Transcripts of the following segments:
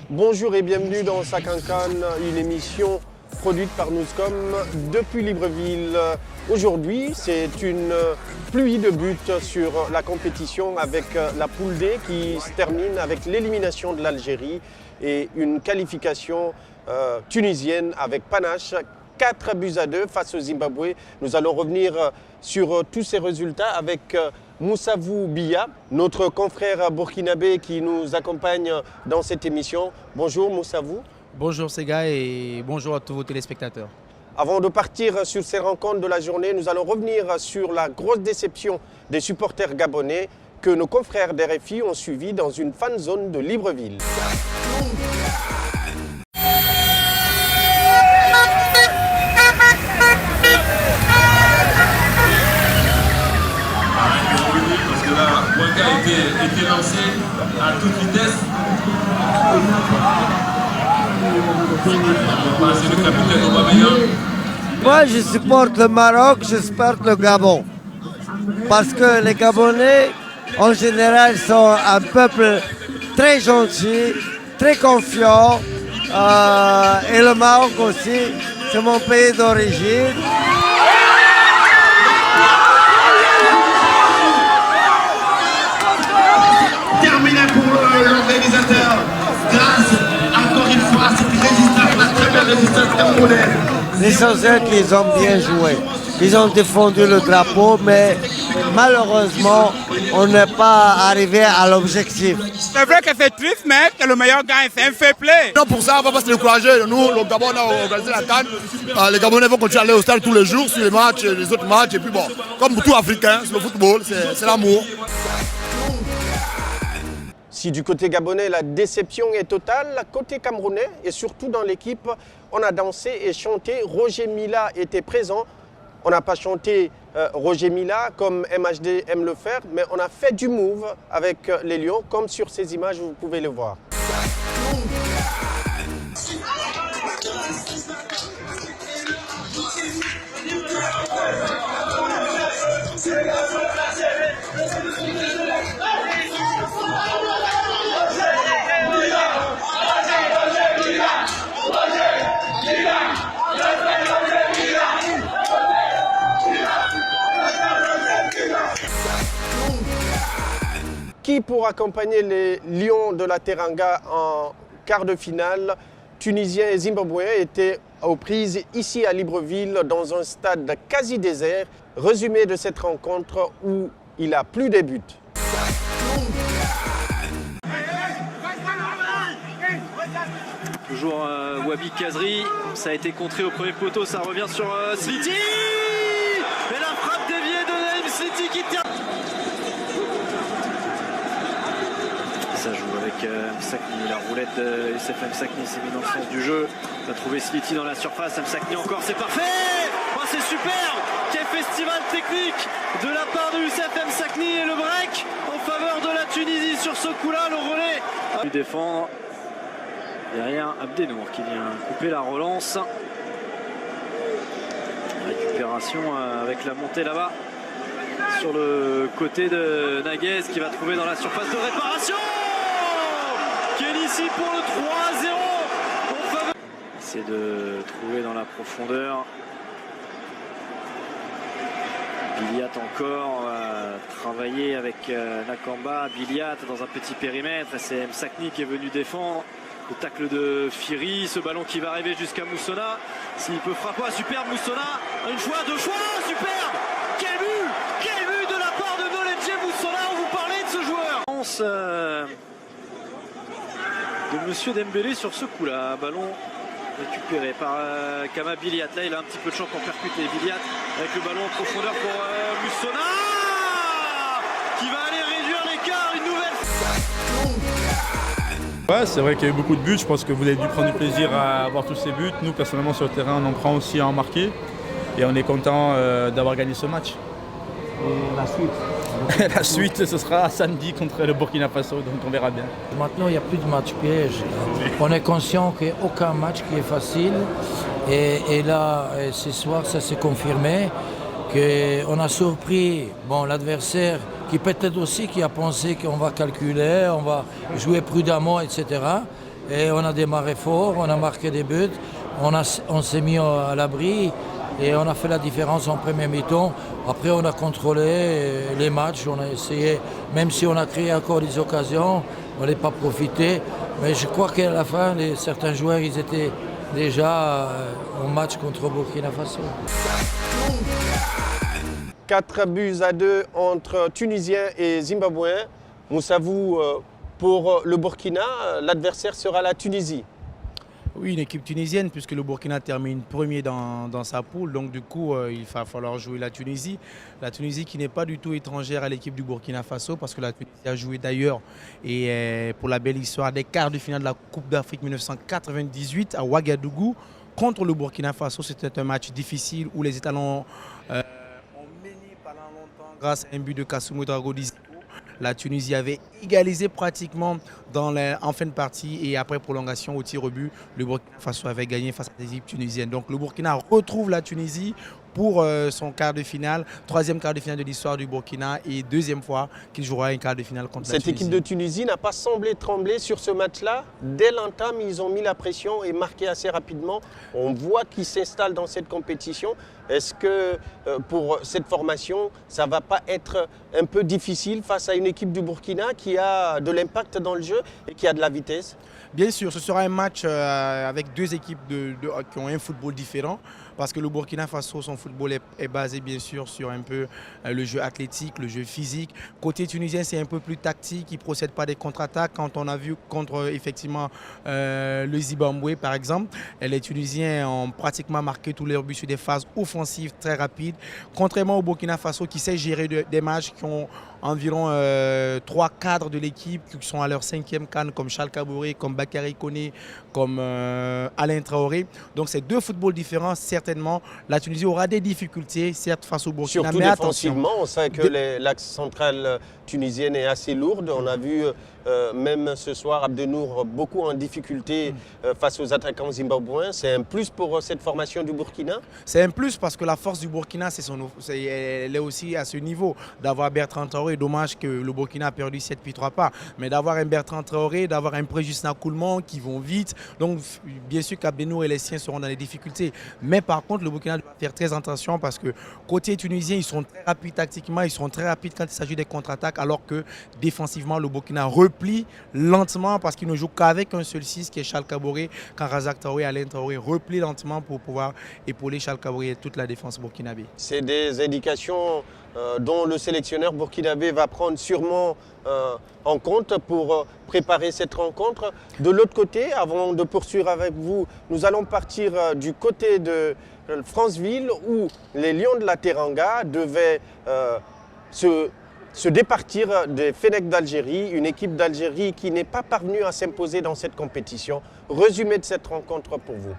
Bonjour et bienvenue dans Ça Cancane, une émission produite par Newscom depuis Libreville. Aujourd'hui, c'est une pluie de buts sur la compétition avec la poule D qui se termine avec l'élimination de l'Algérie et une qualification tunisienne avec panache. 4-2 face au Zimbabwe. Nous allons revenir sur tous ces résultats avec Moussavou Biya, notre confrère burkinabé qui nous accompagne dans cette émission. Bonjour Moussavou. Bonjour Sega et bonjour à tous vos téléspectateurs. Avant de partir sur ces rencontres de la journée, nous allons revenir sur la grosse déception des supporters gabonais que nos confrères d'RFI ont suivi dans une fan zone de Libreville. Était lancé à toute vitesse. C'est le capitaine Aubameyang. Moi, je supporte le Maroc, je supporte le Gabon. Parce que les Gabonais, en général, sont un peuple très gentil, très confiant. Et le Maroc aussi, c'est mon pays d'origine. Terminé pour l'organisateur. Grâce, encore une fois, à cette résistance, la très belle résistance camerounaise. L'essentiel qu'ils ont bien joué. Ils ont défendu le drapeau, mais malheureusement, on n'est pas arrivé à l'objectif. C'est vrai que c'est triste, mais que le meilleur gagne, c'est un fair play. Non, pour ça, on va pas se décourager. Nous, le Gabon, on a organisé la CAN. Les Gabonais vont continuer à aller au stade tous les jours, sur les matchs, les autres matchs. Et puis bon, comme tout Africain, c'est le football, c'est l'amour. Si du côté gabonais, la déception est totale, côté camerounais et surtout dans l'équipe, on a dansé et chanté. Roger Mila était présent. On n'a pas chanté Roger Mila comme MHD aime le faire, mais on a fait du move avec les Lions, comme sur ces images, vous pouvez le voir. Qui pour accompagner les Lions de la Teranga en quart de finale, Tunisiens et Zimbabwéens étaient aux prises ici à Libreville dans un stade quasi désert. Résumé de cette rencontre où il a plu des buts. Toujours Wabi Kazri, ça a été contré au premier poteau, ça revient sur Sliti. Et la frappe déviée de Naïm Sliti qui tient. Ça joue avec Msakni, la roulette de Youssef Msakni s'est mis dans le sens du jeu. On a trouvé Sliti dans la surface, Msakni encore, c'est parfait. Oh, c'est superbe. Quel festival technique de la part de Youssef Msakni et le break en faveur de la Tunisie sur ce coup-là, le relais. Du défendre. Derrière Abdenour qui vient couper la relance. Récupération avec la montée là-bas sur le côté de Naguez qui va trouver dans la surface de réparation. Qui est ici pour le 3-0. Essaie de trouver dans la profondeur. Biliat encore travailler avec Nakamba. Biliat dans un petit périmètre. C'est Msakni qui est venu défendre. Le tacle de Firi, ce ballon qui va arriver jusqu'à Moussona. S'il peut frapper, superbe Moussona. Une fois, deux fois, superbe. Quel but de la part de Noledje Moussona. On vous parlait de ce joueur. De Monsieur Dembélé sur ce coup-là. Ballon récupéré par Kama Biliat. Là, il a un petit peu de champ pour percuter Biliat avec le ballon en profondeur pour Moussona qui va aller réduire l'écart une nouvelle fois. Ouais, c'est vrai qu'il y a eu beaucoup de buts. Je pense que vous avez dû prendre du plaisir à voir tous ces buts. Nous, personnellement, sur le terrain, on en prend aussi à en marquer. Et on est content d'avoir gagné ce match. Et la suite La suite, ce sera samedi contre le Burkina Faso, donc on verra bien. Maintenant, il n'y a plus de match piège. On est conscient qu'il n'y a aucun match qui est facile. Et là, ce soir, ça s'est confirmé qu'on a surpris l'adversaire qui peut-être aussi qui a pensé qu'on va calculer, on va jouer prudemment, etc. Et on a démarré fort, on a marqué des buts, on s'est mis à l'abri et on a fait la différence en premier mi-temps. Après, on a contrôlé les matchs, on a essayé, même si on a créé encore des occasions, on n'a pas profité. Mais je crois qu'à la fin, certains joueurs, ils étaient déjà en match contre Burkina Faso. 4-2 entre Tunisiens et Zimbabwéens. Moussavou, pour le Burkina, l'adversaire sera la Tunisie. Oui, une équipe tunisienne, puisque le Burkina termine premier dans sa poule. Donc du coup, il va falloir jouer la Tunisie. La Tunisie qui n'est pas du tout étrangère à l'équipe du Burkina Faso, parce que la Tunisie a joué d'ailleurs, et pour la belle histoire, des quarts de finale de la Coupe d'Afrique 1998 à Ouagadougou contre le Burkina Faso. C'était un match difficile où les étalons ont mené pendant longtemps grâce à un but de Kassoumou Drago-Diziko. La Tunisie avait égalisé pratiquement en fin de partie et après prolongation au tir au but, le Burkina Faso avait gagné face à l'équipe tunisienne. Donc le Burkina retrouve la Tunisie pour son quart de finale, troisième quart de finale de l'histoire du Burkina et deuxième fois qu'il jouera un quart de finale contre la Tunisie. Cette équipe de Tunisie n'a pas semblé trembler sur ce match-là. Dès l'entame, ils ont mis la pression et marqué assez rapidement. On voit qu'ils s'installent dans cette compétition. Est-ce que pour cette formation, ça ne va pas être un peu difficile face à une équipe du Burkina qui a de l'impact dans le jeu et qui a de la vitesse? Bien sûr, ce sera un match avec deux équipes qui ont un football différent. Parce que le Burkina Faso, son football est basé bien sûr sur un peu le jeu athlétique, le jeu physique. Côté tunisien, c'est un peu plus tactique, il ne procède pas des contre-attaques. Quand on a vu contre effectivement le Zimbabwe par exemple, les Tunisiens ont pratiquement marqué tous leurs buts sur des phases offensives très rapides. Contrairement au Burkina Faso qui sait gérer des matchs qui ont environ 3 cadres de l'équipe qui sont à leur 5e CAN comme Charles Kabouré, comme Bakary Koné, comme Alain Traoré. Donc c'est deux footballs différents. Certainement, la Tunisie aura des difficultés, certes face au Burkina, surtout mais défensivement, attention. on sait que l'axe central tunisienne est assez lourde. On a vu même ce soir Abdenour beaucoup en difficulté face aux attaquants zimbabwéens. C'est un plus pour cette formation du Burkina? C'est un plus parce que la force du Burkina, elle est aussi à ce niveau. D'avoir Bertrand Traoré, dommage que le Burkina a perdu 7 puis 3 pas, mais d'avoir un Bertrand Traoré, d'avoir un Préjusna Koulman qui vont vite. Donc bien sûr qu'Abdenour et les siens seront dans les difficultés. Mais par contre, le Burkina doit faire très attention parce que côté tunisien, ils sont très rapides tactiquement, ils sont très rapides quand il s'agit des contre-attaques, alors que défensivement, le Burkina replie lentement parce qu'il ne joue qu'avec un seul 6 qui est Charles Kabouré, quand Razak Traoré et Alain Traoré replient lentement pour pouvoir épauler Charles Kabouré et toute la défense burkinabé. C'est des indications dont le sélectionneur burkinabé va prendre sûrement en compte pour préparer cette rencontre. De l'autre côté, avant de poursuivre avec vous, nous allons partir du côté de Franceville où les Lions de la Teranga devaient se départir des Fennecs d'Algérie, une équipe d'Algérie qui n'est pas parvenue à s'imposer dans cette compétition. Résumé de cette rencontre pour vous.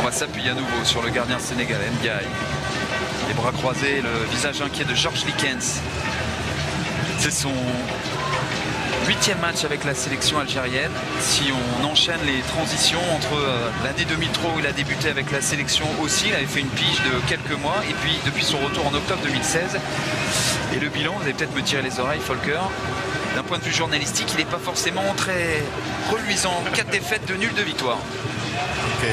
On va s'appuyer à nouveau sur le gardien sénégalais, Ndiaye. Les bras croisés, le visage inquiet de Georges Likens. C'est son 8e match avec la sélection algérienne. Si on enchaîne les transitions entre l'année 2003 où il a débuté avec la sélection aussi, il avait fait une pige de quelques mois, et puis depuis son retour en octobre 2016. Et le bilan, vous allez peut-être me tirer les oreilles, Volker. D'un point de vue journalistique, il n'est pas forcément très reluisant. 4 défaites, 2 nuls, 2 victoires. Ok.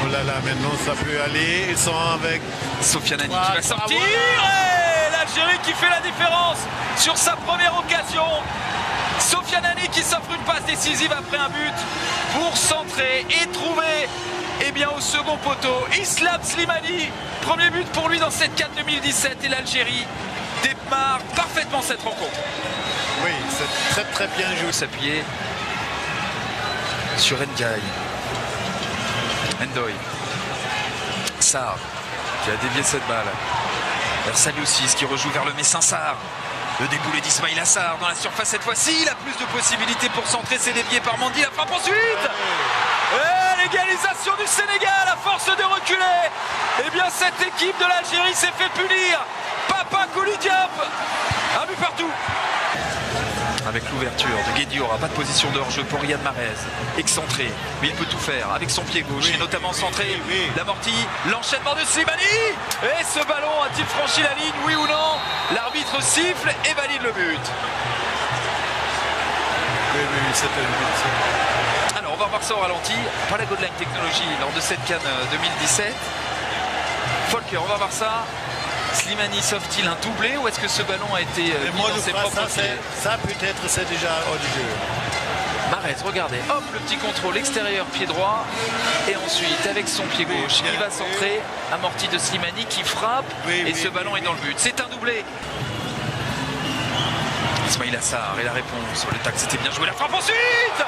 Oh là là, maintenant ça peut aller. Ils sont avec Sofiane Nani qui va sortir. Et l'Algérie qui fait la différence sur sa première occasion. Sofiane Nani qui s'offre une passe décisive après un but pour centrer et trouver au second poteau Islam Slimani. Premier but pour lui dans cette CAN 2017 et l'Algérie démarre parfaitement cette rencontre. Oui, c'est très bien joué. S'appuyer sur Ndiaye. Ndoye. Sarr qui a dévié cette balle. Vers Saliou-Ciss qui rejoue vers le Messin Sarr. Le déboulé d'Ismaïla Sarr dans la surface cette fois-ci. Il a plus de possibilités pour centrer, c'est dévié par Mandi. La frappe ensuite. Et l'égalisation l'égalisation du Sénégal à force de reculer. Eh bien cette équipe de l'Algérie s'est fait punir. Papa Kouli Diop, un but partout. Avec l'ouverture de Guédi, il n'y aura pas de position de hors-jeu pour Riyad Mahrez. Excentré, mais il peut tout faire avec son pied gauche et notamment centré. L'amorti, l'enchaînement de Slimani. Et ce ballon a-t-il franchi la ligne, oui ou non? L'arbitre siffle et valide le but. Oui, c'était le but. Alors on va voir ça au ralenti. Pas la Godline Technology lors de cette CAN 2017. Volker, on va voir ça. Slimani sauve-t-il un doublé ou est-ce que ce ballon a été mis moi, dans ses propres pieds? Ça peut-être c'est déjà hors du jeu. Mahrez, regardez, hop, le petit contrôle extérieur, pied droit. Et ensuite, avec son pied gauche, il va centrer. Amorti de Slimani qui frappe. Et ce ballon est dans le but. C'est un doublé. Ismail Assar et la réponse. Le tac, c'était bien joué. La frappe ensuite.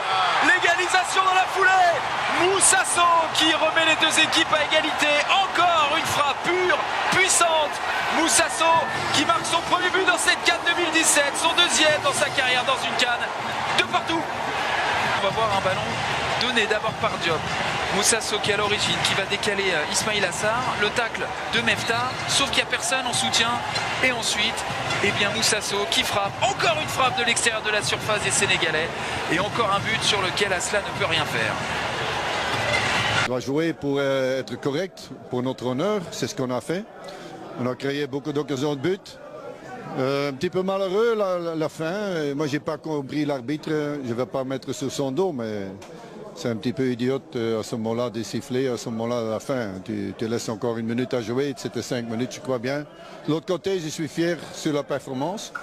L'égalisation dans la foulée. Moussasso qui remet les deux équipes à égalité. Encore une frappe pure, puissante. Moussasso qui marque son premier but dans cette CAN 2017. Son deuxième dans sa carrière dans une CAN. De partout. On va voir un ballon donné d'abord par Diop. Moussasso qui est à l'origine, qui va décaler Ismail Assar. Le tacle de Mefta, sauf qu'il n'y a personne en soutien. Et ensuite, eh bien Moussasso qui frappe. Encore une frappe de l'extérieur de la surface des Sénégalais. Et encore un but sur lequel Aslan ne peut rien faire. On doit jouer pour être correct, pour notre honneur. C'est ce qu'on a fait. On a créé beaucoup d'occasions de but. Un petit peu malheureux la fin. Moi, je n'ai pas compris l'arbitre. Je ne vais pas mettre sur son dos, mais c'est un petit peu idiote à ce moment-là de siffler, à ce moment-là à la fin. Tu te laisses encore une minute à jouer. C'était 5 minutes, je crois bien. De l'autre côté, je suis fier sur la performance.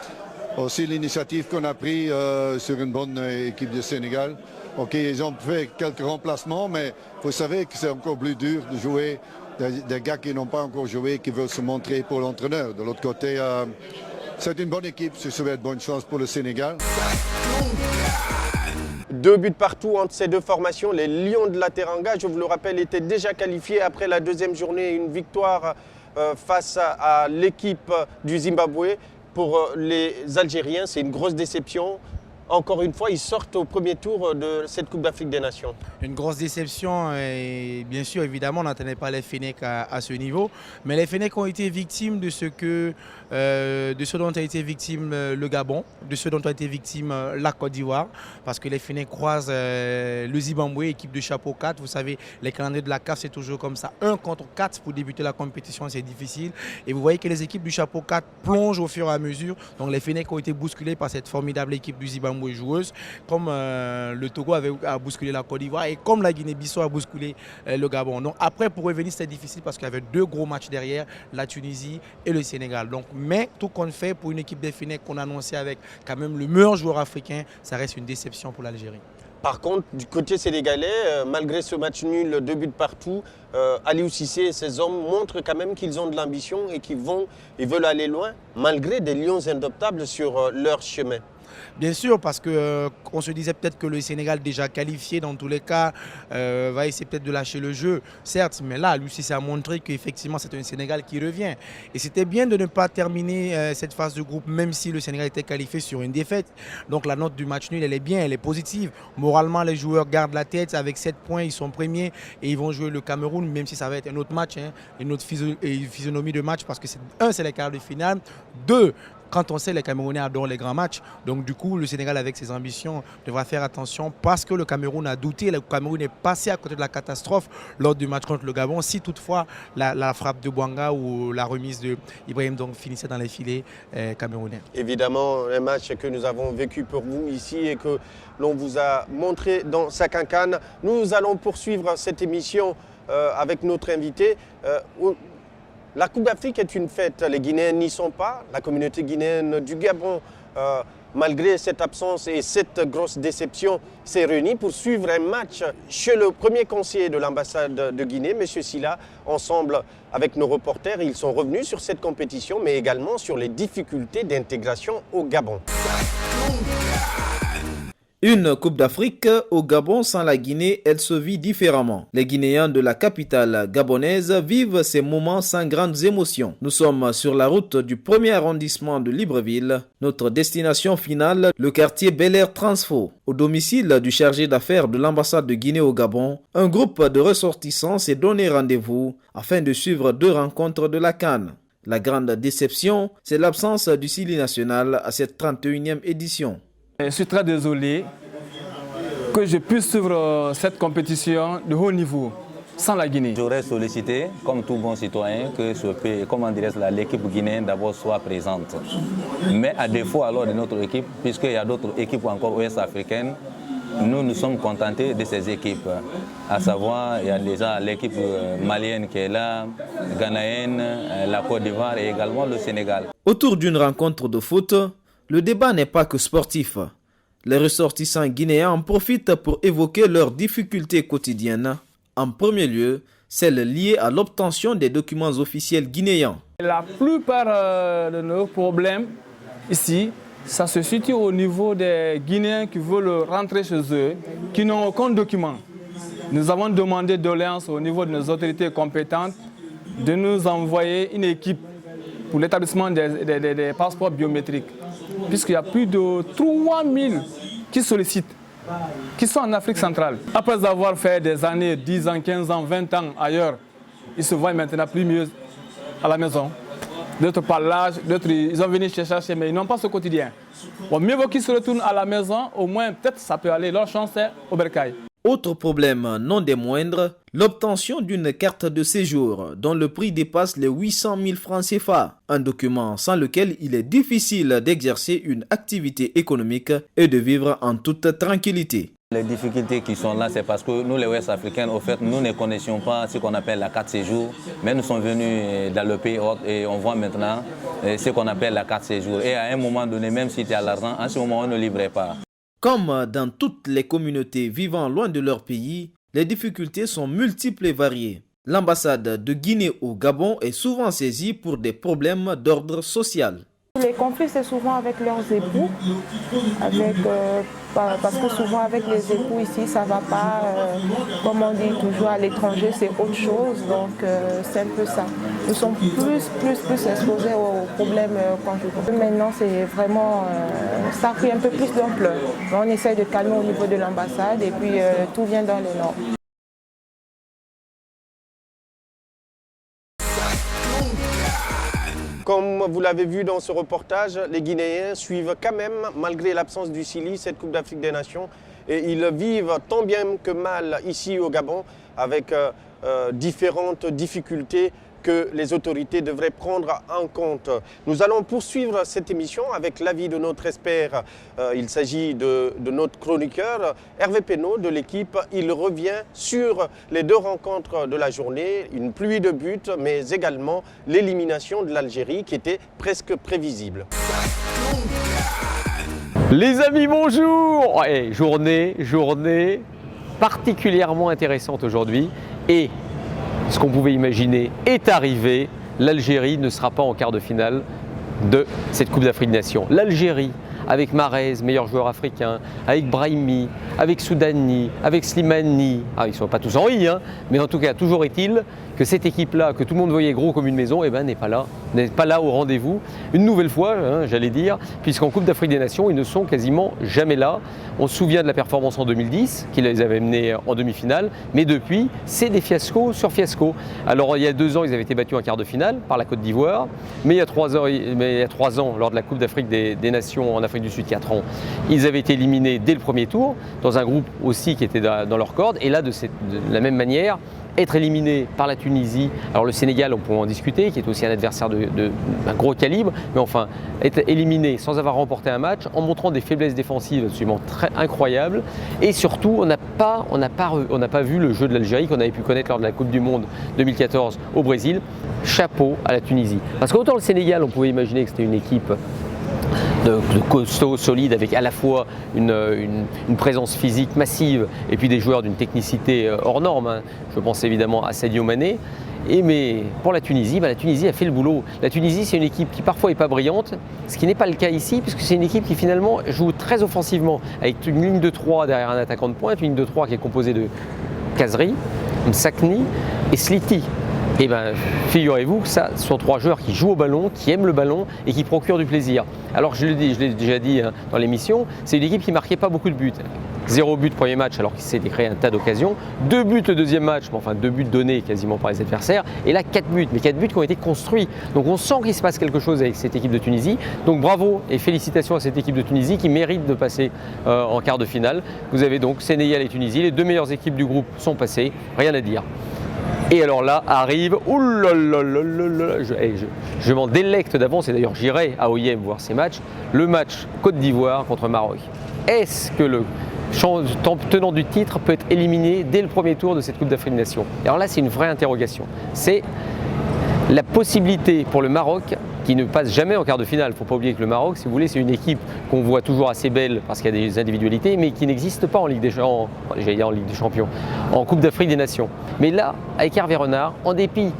Aussi l'initiative qu'on a prise sur une bonne équipe du Sénégal. Ok, ils ont fait quelques remplacements, mais vous savez que c'est encore plus dur de jouer des gars qui n'ont pas encore joué, qui veulent se montrer pour l'entraîneur. De l'autre côté, c'est une bonne équipe. Je souhaite bonne chance pour le Sénégal. 2 buts partout entre ces deux formations. Les Lions de la Teranga, je vous le rappelle, étaient déjà qualifiés après la deuxième journée. Une victoire face à l'équipe du Zimbabwe. Pour les Algériens, c'est une grosse déception. Encore une fois, ils sortent au premier tour de cette Coupe d'Afrique des Nations. Une grosse déception et bien sûr, évidemment, on n'attendait pas les Fennecs à ce niveau. Mais les Fennecs ont été victimes de ce dont a été victime le Gabon, de ce dont a été victime la Côte d'Ivoire. Parce que les Fennecs croisent le Zimbabwe, équipe de chapeau 4. Vous savez, les calendriers de la CAF, c'est toujours comme ça. 1 contre 4 pour débuter la compétition, c'est difficile. Et vous voyez que les équipes du chapeau 4 plongent au fur et à mesure. Donc les Fennecs ont été bousculés par cette formidable équipe du Zimbabwe joueuse, comme le Togo a bousculé la Côte d'Ivoire et comme la Guinée-Bissau a bousculé le Gabon. Donc après, pour revenir, c'était difficile parce qu'il y avait 2 gros matchs derrière, la Tunisie et le Sénégal. Donc, mais tout compte fait pour une équipe des Fennecs qu'on a annoncé avec quand même le meilleur joueur africain, ça reste une déception pour l'Algérie. Par contre, du côté sénégalais, malgré ce match nul, 2 buts partout, Aliou Cissé et ses hommes montrent quand même qu'ils ont de l'ambition et qu'ils veulent aller loin, malgré des lions indoptables sur leur chemin. Bien sûr, parce qu'on se disait peut-être que le Sénégal déjà qualifié dans tous les cas va essayer peut-être de lâcher le jeu, certes, mais là, lui, ça a montré qu'effectivement, c'est un Sénégal qui revient. Et c'était bien de ne pas terminer cette phase de groupe, même si le Sénégal était qualifié sur une défaite. Donc la note du match nul, elle est bien, elle est positive. Moralement, les joueurs gardent la tête. Avec 7 points, ils sont premiers et ils vont jouer le Cameroun, même si ça va être un autre match, une autre physionomie de match, parce que c'est les quarts de finale. 2, quand on sait les Camerounais adorent les grands matchs, donc du coup le Sénégal avec ses ambitions devra faire attention parce que le Cameroun a douté, le Cameroun est passé à côté de la catastrophe lors du match contre le Gabon. Si toutefois la frappe de Bouanga ou la remise de Ibrahim donc finissait dans les filets camerounais. Évidemment, un match que nous avons vécu pour vous ici et que l'on vous a montré dans sa cancane. Nous allons poursuivre cette émission avec notre invité. La Coupe d'Afrique est une fête, les Guinéens n'y sont pas. La communauté guinéenne du Gabon, malgré cette absence et cette grosse déception, s'est réunie pour suivre un match chez le premier conseiller de l'ambassade de Guinée, M. Silla. Ensemble avec nos reporters, ils sont revenus sur cette compétition, mais également sur les difficultés d'intégration au Gabon. Une Coupe d'Afrique au Gabon sans la Guinée, elle se vit différemment. Les Guinéens de la capitale gabonaise vivent ces moments sans grandes émotions. Nous sommes sur la route du premier arrondissement de Libreville. Notre destination finale, le quartier Bel Air Transfo. Au domicile du chargé d'affaires de l'ambassade de Guinée au Gabon, un groupe de ressortissants s'est donné rendez-vous afin de suivre 2 rencontres de la CAN. La grande déception, c'est l'absence du Sili national à cette 31e édition. Je suis très désolé que je puisse suivre cette compétition de haut niveau sans la Guinée. J'aurais sollicité, comme tout bon citoyen, que l'équipe guinéenne d'abord soit présente. Mais à défaut alors de notre équipe, puisqu'il y a d'autres équipes encore ouest-africaines, nous nous sommes contentés de ces équipes. À savoir, il y a déjà l'équipe malienne qui est là, ghanéenne, la Côte d'Ivoire et également le Sénégal. Autour d'une rencontre de foot, le débat n'est pas que sportif. Les ressortissants guinéens en profitent pour évoquer leurs difficultés quotidiennes. En premier lieu, celles liées à l'obtention des documents officiels guinéens. La plupart de nos problèmes ici, ça se situe au niveau des Guinéens qui veulent rentrer chez eux, qui n'ont aucun document. Nous avons demandé doléance au niveau de nos autorités compétentes de nous envoyer une équipe pour l'établissement des passeports biométriques. Puisqu'il y a plus de 3000 qui sollicitent, qui sont en Afrique centrale. Après avoir fait des années, 10 ans, 15 ans, 20 ans ailleurs, ils se voient maintenant plus mieux à la maison. D'autres par l'âge, d'autres ils ont venu chercher, mais ils n'ont pas ce quotidien. Bon, mieux vaut qu'ils se retournent à la maison, au moins peut-être ça peut aller, leur chance est au bercail. Autre problème non des moindres, l'obtention d'une carte de séjour dont le prix dépasse les 800 000 francs CFA. Un document sans lequel il est difficile d'exercer une activité économique et de vivre en toute tranquillité. Les difficultés qui sont là, c'est parce que nous, les Ouest-Africains, au fait, nous ne connaissions pas ce qu'on appelle la carte séjour, mais nous sommes venus dans le pays et on voit maintenant ce qu'on appelle la carte séjour. Et à un moment donné, même si tu as l'argent, en ce moment, on ne livrait pas. Comme dans toutes les communautés vivant loin de leur pays, les difficultés sont multiples et variées. L'ambassade de Guinée au Gabon est souvent saisie pour des problèmes d'ordre social. Les conflits, c'est souvent avec leurs époux, parce que souvent avec les époux ici, ça ne va pas, comme on dit toujours à l'étranger, c'est autre chose, donc c'est un peu ça. Nous sommes plus exposés aux problèmes conjugaux. Maintenant, c'est vraiment, ça a pris un peu plus d'ampleur. On essaie de calmer au niveau de l'ambassade et puis tout vient dans les normes. Comme vous l'avez vu dans ce reportage, les Guinéens suivent quand même, malgré l'absence du Sili, cette Coupe d'Afrique des Nations. Et ils vivent tant bien que mal ici au Gabon avec différentes difficultés que les autorités devraient prendre en compte. Nous allons poursuivre cette émission avec l'avis de notre expert. Il s'agit de notre chroniqueur, Hervé Penaud de l'équipe. Il revient sur les 2 rencontres de la journée, une pluie de buts, mais également l'élimination de l'Algérie qui était presque prévisible. Les amis, bonjour! Journée particulièrement intéressante aujourd'hui. Et ce qu'on pouvait imaginer est arrivé. L'Algérie ne sera pas en quart de finale de cette Coupe d'Afrique des Nations. L'Algérie, avec Mahrez, meilleur joueur africain, avec Brahimi, avec Soudani, avec Slimani, ils ne sont pas tous en I, mais en tout cas, toujours est-il que cette équipe-là, que tout le monde voyait gros comme une maison, n'est pas là au rendez-vous. Une nouvelle fois, j'allais dire, puisqu'en Coupe d'Afrique des Nations, ils ne sont quasiment jamais là. On se souvient de la performance en 2010, qui les avait menés en demi-finale, mais depuis, c'est des fiascos sur fiascos. Alors il y a 2 ans, ils avaient été battus en quart de finale par la Côte d'Ivoire, mais il y a 3 ans, lors de la Coupe d'Afrique des Nations en Afrique du Sud, 4 ans, ils avaient été éliminés dès le premier tour, dans un groupe aussi qui était dans leur corde, et là, de la même manière, être éliminé par la Tunisie, alors le Sénégal, on pourrait en discuter, qui est aussi un adversaire d'un gros calibre, mais enfin, être éliminé sans avoir remporté un match, en montrant des faiblesses défensives absolument très incroyables, et surtout, on n'a pas vu le jeu de l'Algérie qu'on avait pu connaître lors de la Coupe du Monde 2014 au Brésil. Chapeau à la Tunisie. Parce qu'autant le Sénégal, on pouvait imaginer que c'était une équipe de costaud, solide, avec à la fois une présence physique massive et puis des joueurs d'une technicité hors norme. Je pense évidemment à Sadio Mané. mais pour la Tunisie, la Tunisie a fait le boulot. La Tunisie, c'est une équipe qui parfois n'est pas brillante, ce qui n'est pas le cas ici, puisque c'est une équipe qui finalement joue très offensivement, avec une ligne de 3 derrière un attaquant de pointe, une ligne de 3 qui est composée de Kazri, Msakni et Sliti. Et bien, figurez-vous que ça, ce sont 3 joueurs qui jouent au ballon, qui aiment le ballon et qui procurent du plaisir. Alors je l'ai déjà dit dans l'émission, c'est une équipe qui ne marquait pas beaucoup de buts. 0 but premier match alors qu'il s'est créé un tas d'occasions. 2 buts le deuxième match, enfin 2 buts donnés quasiment par les adversaires. Et là 4 buts, mais 4 buts qui ont été construits. Donc on sent qu'il se passe quelque chose avec cette équipe de Tunisie. Donc bravo et félicitations à cette équipe de Tunisie qui mérite de passer en quart de finale. Vous avez donc Sénégal et Tunisie, les 2 meilleures équipes du groupe sont passées, rien à dire. Et alors là arrive, je m'en délecte d'avance et d'ailleurs j'irai à OIM voir ces matchs, le match Côte d'Ivoire contre Maroc. Est-ce que le tenant du titre peut être éliminé dès le premier tour de cette Coupe d'Afrique des Nations? Alors là c'est une vraie interrogation, c'est la possibilité pour le Maroc qui ne passe jamais en quart de finale. Il ne faut pas oublier que le Maroc, si vous voulez, c'est une équipe qu'on voit toujours assez belle parce qu'il y a des individualités, mais qui n'existe pas en Ligue des Champions, en Coupe d'Afrique des Nations. Mais là, avec Hervé Renard, en dépit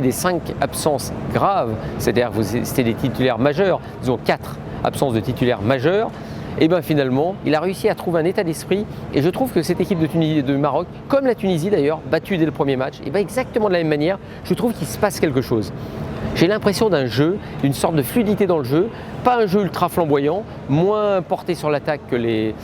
des 5 absences graves, c'est-à-dire que c'était des titulaires majeurs, disons 4 absences de titulaires majeurs, et bien finalement, il a réussi à trouver un état d'esprit et je trouve que cette équipe de Tunisie et de Maroc, comme la Tunisie d'ailleurs, battue dès le premier match, et bien exactement de la même manière, je trouve qu'il se passe quelque chose. J'ai l'impression d'un jeu, d'une sorte de fluidité dans le jeu, pas un jeu ultra flamboyant, moins porté sur l'attaque que les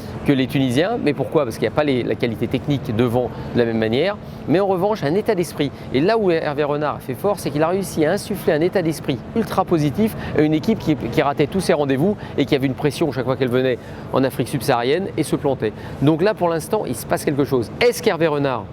Tunisiens. Mais pourquoi? Parce qu'il n'y a pas la qualité technique devant de la même manière, mais en revanche un état d'esprit. Et là où Hervé Renard a fait fort, c'est qu'il a réussi à insuffler un état d'esprit ultra positif à une équipe qui ratait tous ses rendez-vous et qui avait une pression chaque fois qu'elle venait en Afrique subsaharienne et se plantait. Donc là pour l'instant il se passe quelque chose. Est-ce qu'Hervé Renard,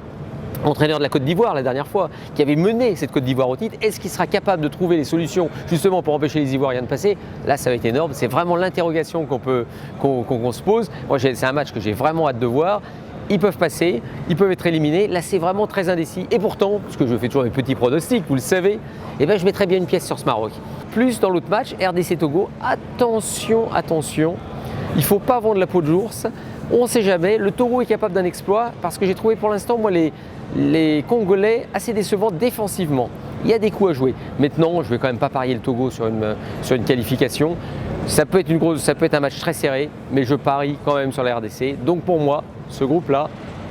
entraîneur de la Côte d'Ivoire la dernière fois, qui avait mené cette Côte d'Ivoire au titre, est-ce qu'il sera capable de trouver les solutions justement pour empêcher les Ivoiriens de passer? Là ça va être énorme, c'est vraiment l'interrogation qu'on se pose. Moi c'est un match que j'ai vraiment hâte de voir. Ils peuvent passer, ils peuvent être éliminés, là c'est vraiment très indécis. Et pourtant, parce que je fais toujours des petits pronostics, vous le savez, eh ben, je mettrais bien une pièce sur ce Maroc. Plus dans l'autre match, RDC-Togo, attention, il ne faut pas vendre la peau de l'ours, on ne sait jamais, le Togo est capable d'un exploit, parce que j'ai trouvé pour l'instant, moi, les Congolais assez décevants défensivement. Il y a des coups à jouer. Maintenant, je ne vais quand même pas parier le Togo sur une qualification. Ça peut être un match très serré, mais je parie quand même sur la RDC. Donc pour moi, ce groupe-là,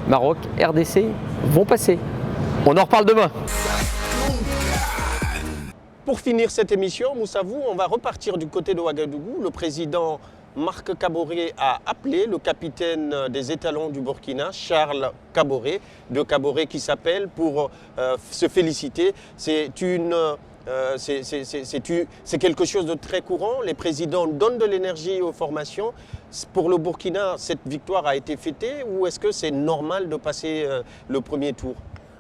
Maroc, RDC, vont passer. On en reparle demain. Pour finir cette émission, Moussavou, on va repartir du côté de Ouagadougou. Le président Marc Kaboré a appelé le capitaine des étalons du Burkina, Charles Kaboré, de Kaboré qui s'appelle pour se féliciter. C'est quelque chose de très courant. Les présidents donnent de l'énergie aux formations. Pour le Burkina, cette victoire a été fêtée ou est-ce que c'est normal de passer le premier tour?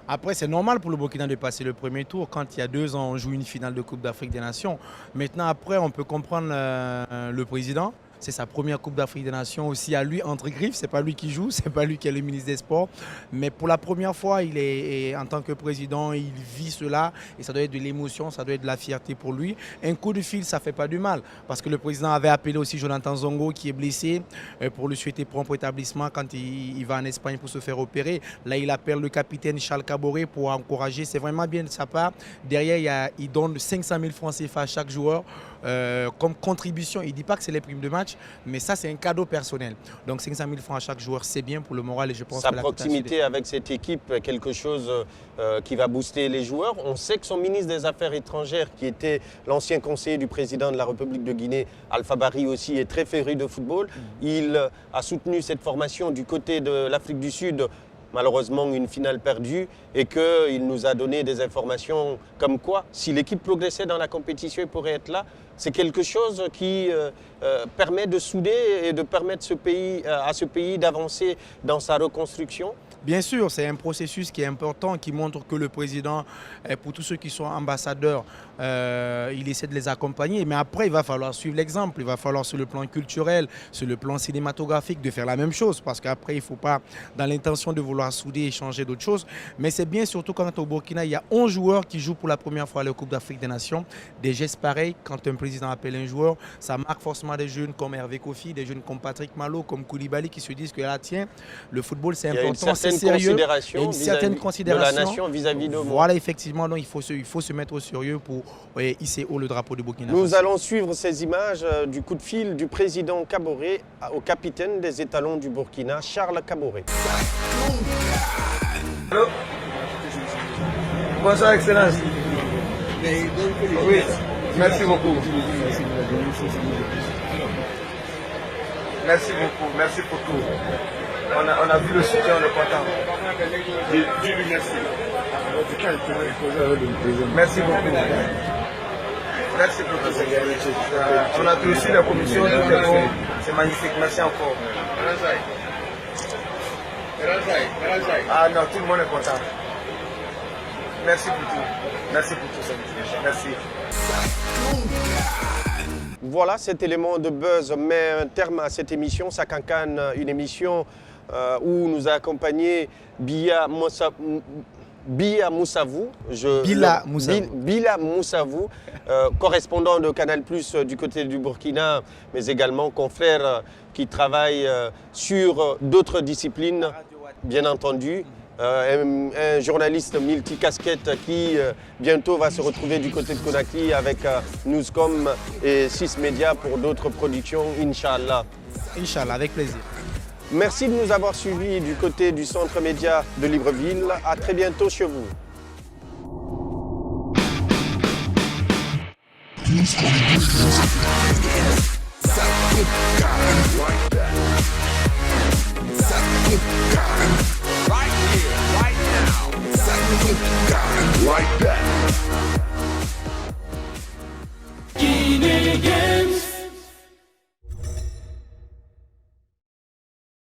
Après, c'est normal pour le Burkina de passer le premier tour. Quand il y a 2 ans, on joue une finale de Coupe d'Afrique des Nations. Maintenant, après, on peut comprendre le président. C'est sa première Coupe d'Afrique des Nations aussi à lui, entre griffes. Ce n'est pas lui qui joue, ce n'est pas lui qui est le ministre des Sports. Mais pour la première fois, en tant que président, il vit cela. Et ça doit être de l'émotion, ça doit être de la fierté pour lui. Un coup de fil, ça ne fait pas du mal. Parce que le président avait appelé aussi Jonathan Zongo, qui est blessé, pour lui souhaiter prompt rétablissement quand il va en Espagne pour se faire opérer. Là, il appelle le capitaine Charles Kaboré pour encourager. C'est vraiment bien de sa part. Derrière, il donne 500 000 francs CFA à chaque joueur comme contribution. Il ne dit pas que c'est les primes de match, mais ça, c'est un cadeau personnel. Donc 500 000 francs à chaque joueur, c'est bien pour le moral et je pense que sa proximité avec cette équipe est quelque chose qui va booster les joueurs. On sait que son ministre des Affaires étrangères, qui était l'ancien conseiller du président de la République de Guinée, Alpha Bari aussi, est très féru de football. Il a soutenu cette formation du côté de l'Afrique du Sud. Malheureusement une finale perdue et qu'il nous a donné des informations comme quoi, si l'équipe progressait dans la compétition, il pourrait être là. C'est quelque chose qui permet de souder et de permettre à ce pays d'avancer dans sa reconstruction. Bien sûr, c'est un processus qui est important, qui montre que le président, pour tous ceux qui sont ambassadeurs, il essaie de les accompagner. Mais après, il va falloir suivre l'exemple. Il va falloir sur le plan culturel, sur le plan cinématographique, de faire la même chose. Parce qu'après, il ne faut pas, dans l'intention de vouloir souder et changer d'autres choses. Mais c'est bien surtout quand au Burkina, il y a 11 joueurs qui jouent pour la première fois à la Coupe d'Afrique des Nations. Des gestes pareils, quand un président appelle un joueur, ça marque forcément des jeunes comme Hervé Kofi, des jeunes comme Patrick Malo, comme Koulibaly, qui se disent que là, tiens, le football, c'est important. certaine sérieux. considération Il y a une vis-à-vis certaine de considération la nation vis-à-vis de moi. Voilà, effectivement, non, il faut se mettre au sérieux pour hisser haut le drapeau de Burkina Nous Faso. allons suivre ces images du coup de fil du président Kaboré au capitaine des étalons du Burkina, Charles Kaboré. Allô? Bonsoir, Excellence. Oui, merci beaucoup. Merci beaucoup, merci pour tout. On a vu le soutien, on est content. Dieu lui merci. Merci beaucoup. Merci pour tout, Seigneur. On a tout aussi la commission, tout est bon. C'est magnifique, merci encore. Ah non, tout le monde est content. Merci pour tout. Merci pour tout, Seigneur. Merci. Voilà, cet élément de buzz met un terme à cette émission. Ça cancane, une émission où nous a accompagné Bila Moussavou, correspondant de Canal+, du côté du Burkina, mais également confrère qui travaille sur d'autres disciplines, bien entendu. Un journaliste multicasquette qui bientôt va se retrouver du côté de Conakry avec Newscom et 6 Médias pour d'autres productions, Inch'Allah. Inch'Allah, avec plaisir. Merci de nous avoir suivis du côté du Centre Média de Libreville. À très bientôt chez vous. That